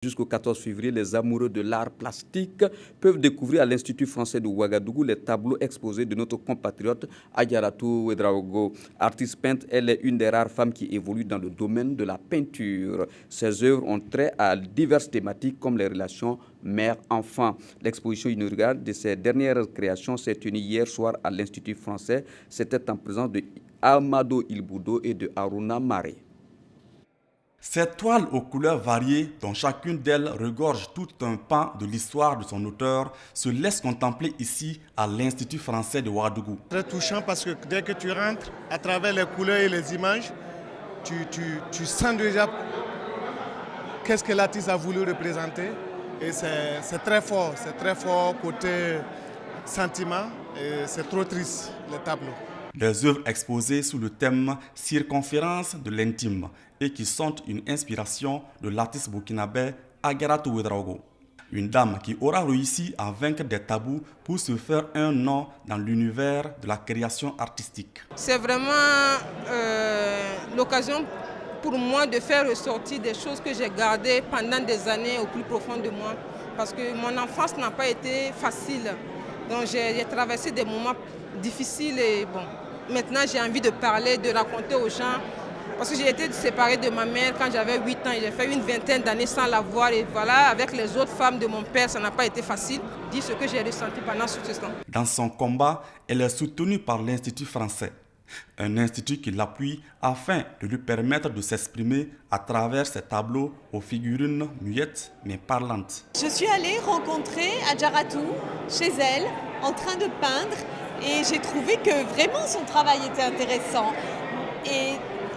Jusqu'au 14 février, les amoureux de l'art plastique peuvent découvrir à l'Institut français de Ouagadougou les tableaux exposés de notre compatriote Adjaratou Ouedraogo. Artiste peintre, elle est une des rares femmes qui évolue dans le domaine de la peinture. Ses œuvres ont trait à diverses thématiques comme les relations mère-enfant. L'exposition inaugurale de ses dernières créations s'est tenue hier soir à l'Institut français. C'était en présence de Amado Ilboudo et de Haruna Maré. Ces toiles aux couleurs variées, dont chacune d'elles regorge tout un pan de l'histoire de son auteur, se laissent contempler ici à l'Institut français de Ouagadougou. Très touchant parce que dès que tu rentres, à travers les couleurs et les images, tu sens déjà qu'est-ce que l'artiste a voulu représenter. Et c'est très fort côté sentiment et c'est trop triste, les tableaux. Les œuvres exposées sous le thème « Circonférence de l'intime » et qui sont une inspiration de l'artiste burkinabé Adjaratou Ouedraogo. Une dame qui aura réussi à vaincre des tabous pour se faire un nom dans l'univers de la création artistique. C'est vraiment l'occasion pour moi de faire ressortir des choses que j'ai gardées pendant des années au plus profond de moi. Parce que mon enfance n'a pas été facile. Donc j'ai traversé des moments difficiles et bon, maintenant j'ai envie de parler, de raconter aux gens. Parce que j'ai été séparée de ma mère quand j'avais 8 ans et j'ai fait une vingtaine d'années sans la voir. Et voilà, avec les autres femmes de mon père, ça n'a pas été facile. Dire ce que j'ai ressenti pendant ce temps. Dans son combat, elle est soutenue par l'Institut français. Un institut qui l'appuie afin de lui permettre de s'exprimer à travers ses tableaux aux figurines muettes mais parlantes. Je suis allée rencontrer Adjaratou chez elle en train de peindre et j'ai trouvé que vraiment son travail était intéressant. Et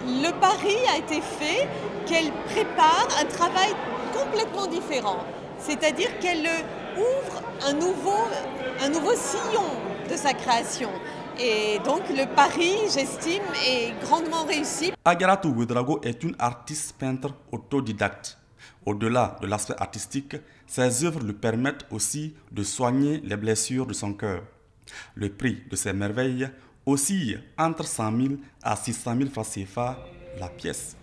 le pari a été fait qu'elle prépare un travail complètement différent. C'est-à-dire qu'elle ouvre un nouveau sillon de sa création. Et donc le pari, j'estime, est grandement réussi. Adjaratou Ouedraogo est une artiste peintre autodidacte. Au-delà de l'aspect artistique, ses œuvres lui permettent aussi de soigner les blessures de son cœur. Le prix de ces merveilles oscille entre 100 000 à 600 000 francs CFA la pièce.